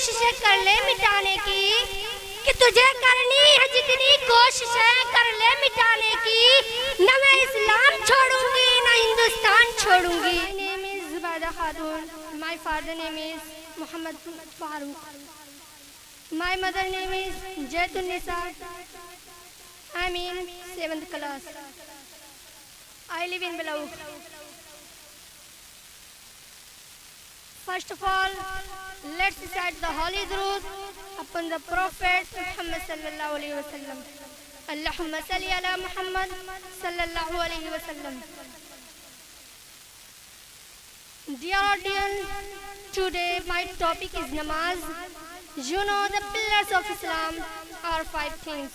کوششیں کر لے مٹانے کی کہ تجھے کرنی ہے جتنی کوششیں کر لے مٹانے کی، نہ میں اسلام چھوڑوں گی نہ ہندوستان چھوڑوں گی۔ My name is Zubaida Khatun. My father name is Muhammad Farooq. My mother name is Jaitun Nisa. I'm in 7th class. I live in Belau. First of all, let's recite the holy durood upon the Prophet Muhammad sallallahu alaihi wasallam. Allahumma salli ala Muhammad sallallahu alaihi wasallam. Dear audience, today my topic is namaz. You know the pillars of Islam are 5 things: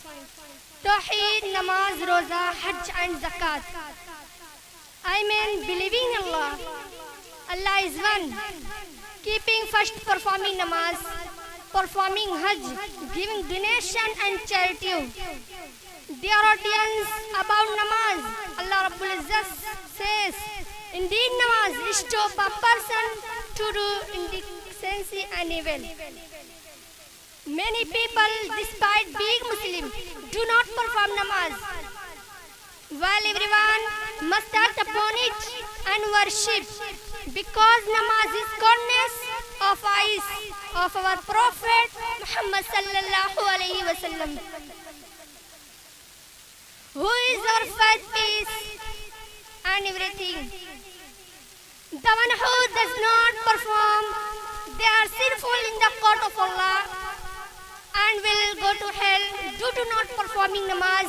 Tawheed, namaz, roza, hajj and zakat. I mean believing in Allah. Allah is one. Keeping first, performing namaz, performing hajj, giving donation and charity. Dear audience, about namaz, Allah Rabbul Izzat says, indeed namaz is to a person to do indecency and evil. Many people, despite being Muslim, do not perform namaz, while everyone must act upon it and worship, because namaz is goodness of eyes of our Prophet Muhammad sallallahu alaihi wasallam, who is our first peace and everything. The one who does not perform, they are sinful in the court of Allah and will go to hell due to not performing namaz.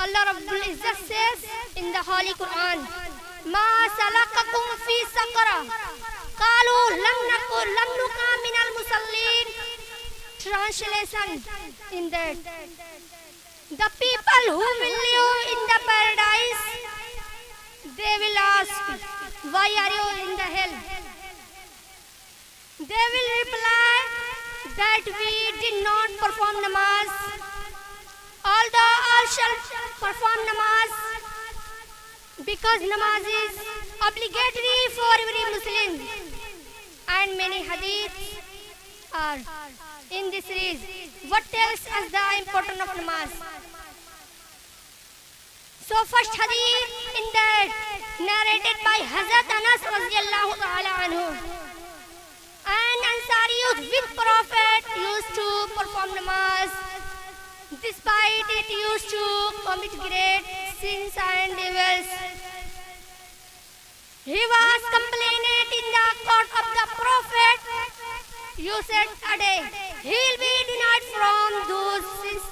Allah Rabbul Izzat says in the Holy Quran, Ma salakakum fi saqara, qalu lam nuka minal musallin. Translation in that, the people who will live in the paradise, they will ask, why are you in the hell? They will reply that we did not perform namaz. Although all shall perform namaz, because namaz is obligatory for every Muslim, and many hadiths are in this series what tells us the importance of namaz. So first hadith in that, narrated by Hazrat Anas radiyallahu ta'ala anhu, an Ansari youth with Prophet used to perform namaz, despite it used to commit great sins and evils. He was complainant in the court of the Prophet. You said a day he will be denied from those sins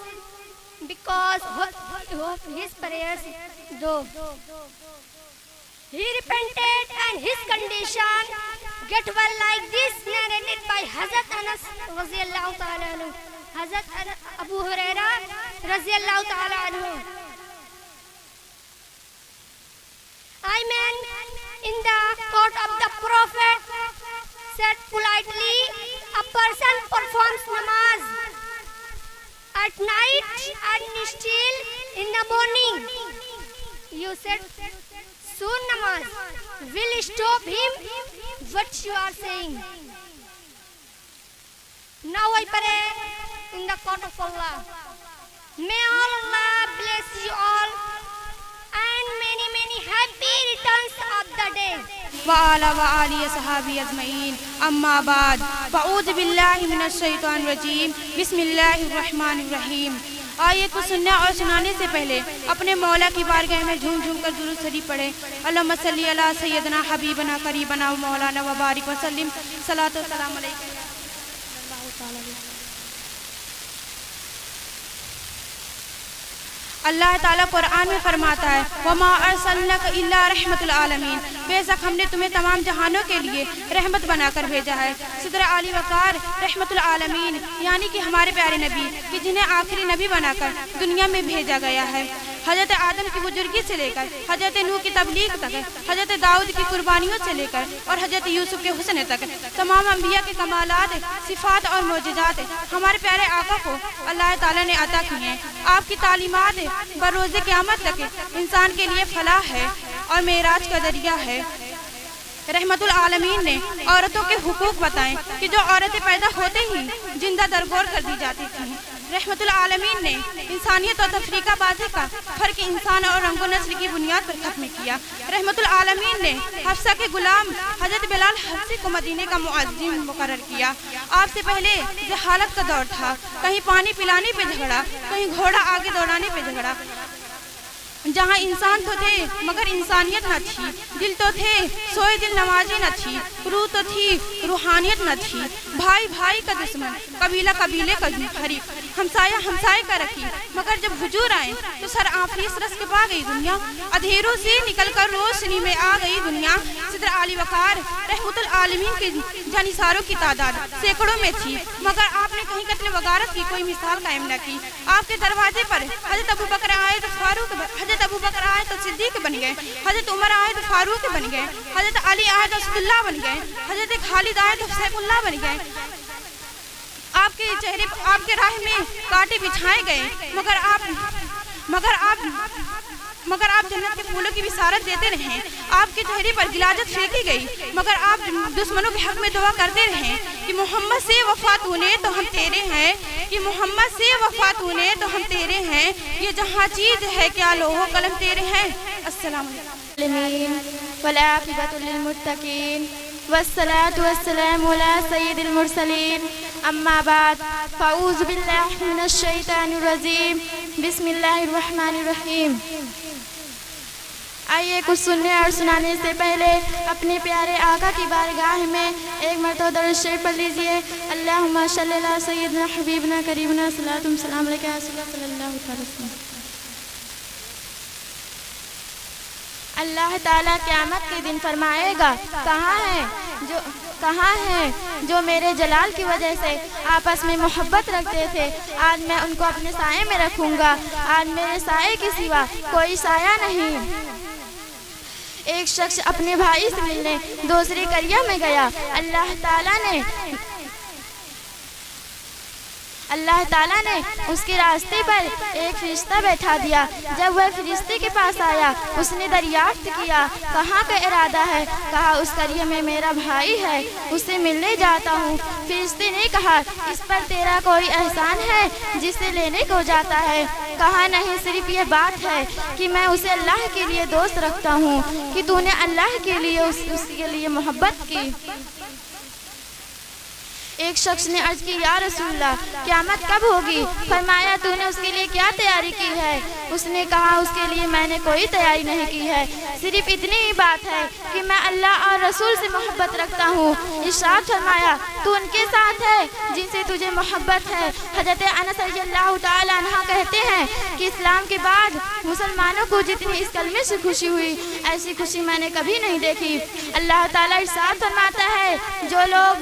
because of his prayers, though he repented and his condition get well like this, narrated by Hazrat Anas radiyallahu ta'ala anhu, Hazrat Abu Huraira radiyallahu ta'ala anhu. I mean, in the court of the Prophet said politely, a person performs namaz at night and still in the morning. You said, soon namaz will stop him. What you are saying? Now I pray in the court of Allah. May Allah bless you all and many, many happy returns of the day. وعلى وآله صحابي أجمعين أما بعد فأعوذ بالله من الشيطان الرجيم بسم الله الرحمن الرحیم۔ آیت کو سننے اور سنانے سے پہلے اپنے مولا کی بارگاہ میں جھوم جھوم کر درود شریف پڑھیں۔ اللہم صلی علی سیدنا حبیبنا قریبنا و مولانا و بارک وسلم، صلاۃ و سلام علیکم۔ اللہ تعالیٰ قرآن میں فرماتا ہے وَمَا أَرْسَلْنَاكَ إِلَّا رَحْمَةُ الْعَالَمِينَ، بے شک ہم نے تمہیں تمام جہانوں کے لیے رحمت بنا کر بھیجا ہے۔ صدر عالی وقار رحمت العالمین یعنی کہ ہمارے پیارے نبی کہ جنہیں آخری نبی بنا کر دنیا میں بھیجا گیا ہے۔ حضرت آدم کی بزرگی سے لے کر حضرت نوح کی تبلیغ تک، حضرت داؤد کی قربانیوں سے لے کر اور حضرت یوسف کے حسن تک، تمام انبیاء کے کمالات، صفات اور معجزات ہمارے پیارے آقا کو اللہ تعالیٰ نے عطا کی ہیں۔ آپ کی تعلیمات بروز قیامت تک انسان کے لیے فلاح ہے اور معراج کا ذریعہ ہے۔ रहमतुल आलमीन ने औरतों के हुकूक बताएं कि जो औरतें पैदा होते ही जिंदा दरगोर कर दी जाती थीं। रहमतुल आलमीन ने इंसानियत और तफरीकाबाजी का फर्क इंसान और रंगो नस्ल की बुनियाद पर खत्म किया। रहमतुल आलमीन ने हफ्सा के गुलाम हजरत बिलाल हफ्सी को मदीने का मुअज्जिन मुकर्रर किया। आपसे पहले जहालत का दौर था, कहीं पानी पिलाने पे झगड़ा, कहीं घोड़ा आगे दौड़ाने पे झगड़ा। जहाँ इंसान तो थे मगर इंसानियत न थी, दिल तो थे सोए दिल नवाजी न थी, रूह तो थी रूहानियत न थी। भाई भाई का दुश्मन, कबीला कबीले का फरीक, हमसाया हमसाए का रखी, मगर जब हुजूर आए तो सर आफरीस रस के पा गई दुनिया। अधेरों से निकलकर रोशनी में आ गई दुनिया। सिदर आली वकार रहमतुल आलमीन के जानिसारों की तादाद सैकड़ों में थी, मगर आपने कहीं कतले वगारत की कोई मिसाल कायम न की। आपके दरवाजे पर हजरत अबू बकर आए तो हजरत अबू बकर आए तो सिद्दीक बन गए, हजरत उमर आए तो फारूक बन गए, हजरत अली आए तो असदुल्लाह बन गए, हजरत खालिद आए तो सैफुल्लाह बन गए। आपके चेहरे आपके राह में कांटे बिछाए गए, मगर आप जन्नत के फूलों की बिसारत देते रहे। आपके चेहरे पर गिलाजत फेंकी गई, मगर आप दुश्मनों के हक में दुआ करते रहे कि मोहम्मद से वफा तूने तो हम तेरे हैं, कि मोहम्मद से वफा तूने तो हम तेरे हैं। ये जहाँ चीज है क्या लोहो कलम तेरे हैं। अस्सलाम वल्आक़िबतुल वस्सलातु वस्सलामु अला सय्यिदिल मुरसलीन अम्मा बाद फ़अऊज़ु बिल्लाहि मिनश शैतानिर रजीम बिस्मिल्लाहिर रहमानिर रहीम। आइए कुछ सुनने और सुनाने से पहले अपने प्यारे आका की बारगाह में एक मरतबा दरूद शरीफ पढ़ लीजिए। अल्लाहुम्मा सल्लि अला सय्यिदिना हबीबना करीमना सल्लल्लाहु अलैहि वसल्लम। अल्लाह ताला क़यामत के दिन फरमाएगा, कहाँ है जो मेरे जलाल की वजह से आपस में मोहब्बत रखते थे, आज मैं उनको अपने साये में रखूँगा। आज मेरे साये के सिवा कोई साया नहीं। एक शख्स अपने भाई से मिलने दूसरी करिया में गया। अल्लाह ताला ने उसके रास्ते पर एक फरिश्ता बैठा दिया। जब वह फरिश्ते के पास आया, उसने दरियाफ्त किया, कहाँ का इरादा है? कहा, उस करिया में मेरा भाई है, उससे मिलने जाता हूँ। फरिश्ते ने कहा, इस पर तेरा कोई एहसान है जिसे लेने को जाता है? कहा, नहीं, सिर्फ ये बात है कि मैं उसे अल्लाह के लिए दोस्त रखता हूँ, कि तूने अल्लाह के लिए उसके लिए मोहब्बत की। एक शख्स ने अर्ज की, या रसूलल्लाह, क़यामत कब होगी? फरमाया, तूने उसके लिए क्या तैयारी की है? उसने कहा, उसके लिए मैंने कोई तैयारी नहीं की है, सिर्फ इतनी ही बात है कि मैं अल्लाह और रसूल से मोहब्बत रखता हूँ। इरशाद फरमाया, तू उनके साथ है जिनसे तुझे मोहब्बत है। हज़रत अनस रज़ियल्लाहु ताला अन्हा कहते हैं कि इस्लाम के बाद मुसलमानों को जितनी इस कलमे से खुशी हुई, ऐसी खुशी मैंने कभी नहीं देखी। अल्लाह ताला इरशाद फरमाता है, जो लोग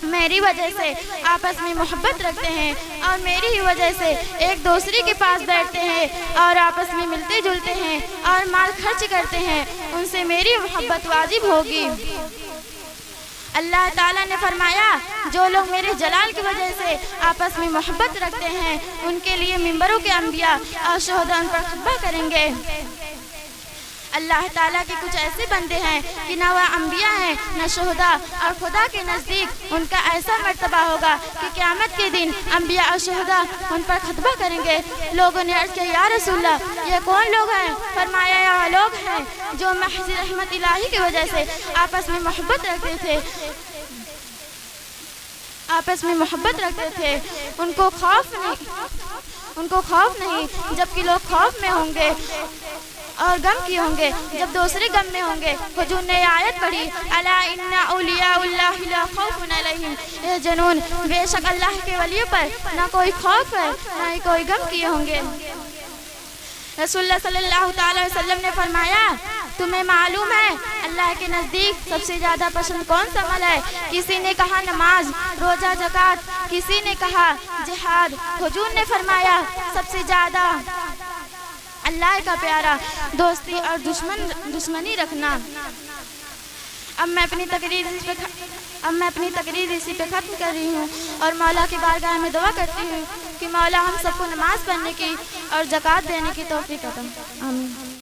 मेरी वजह से आपस में मोहब्बत रखते हैं और मेरी ही वजह से एक दूसरे के पास बैठते हैं और आपस में मिलते जुलते हैं और माल खर्च करते हैं, उनसे मेरी मोहब्बत वाजिब होगी। अल्लाह ताला ने फरमाया, जो लोग मेरे जलाल की वजह से आपस में मोहब्बत रखते हैं, उनके लिए मिंबरों के अंबिया और शोहदा उन पर खुतबा करेंगे। अल्लाह ताला के कुछ ऐसे बंदे हैं कि न वह अंबिया हैं न शोहदा, और खुदा के नज़दीक उनका ऐसा मर्तबा होगा कि क़यामत के दिन अंबिया और शोहदा उन पर खुतबा करेंगे। लोगों ने अर्ज़ किया, या रसूलल्लाह, ये कौन लोग हैं? फरमाया, यह लोग हैं जो महज़ रहमत इलाही की वजह से आपस में मोहब्बत रखते थे, उनको खौफ नहीं, जबकि लोग खौफ में होंगे और गम की होंगे जब दूसरे गम में होंगे। हुजूर ने आयत पढ़ी, अला इन्ना औलियाउल्लाहि ला खौफुन अलैहिम यहज़नून, बेशक अल्लाह के वलियों पर ना कोई खौफ है ना ही कोई गम किए होंगे। रसूलुल्लाह सल्लल्लाहु अलैहि वसल्लम ने फरमाया, तुम्हें मालूम है अल्लाह के नज़दीक सबसे ज़्यादा पसंद कौन सा अमल है? किसी ने कहा नमाज, रोज़ा, ज़कात, किसी ने कहा जिहाद। हुजूर ने फरमाया, सबसे ज़्यादा अल्लाह का प्यारा दोस्ती और दुश्मनी रखना। अब मैं अपनी तकरीर इसी पे ख़त्म कर रही हूँ और मौला की बारगाह में दुआ करती हूँ कि मौला हम सबको नमाज पढ़ने की और ज़कात देने की तौफीक अता। आमीन।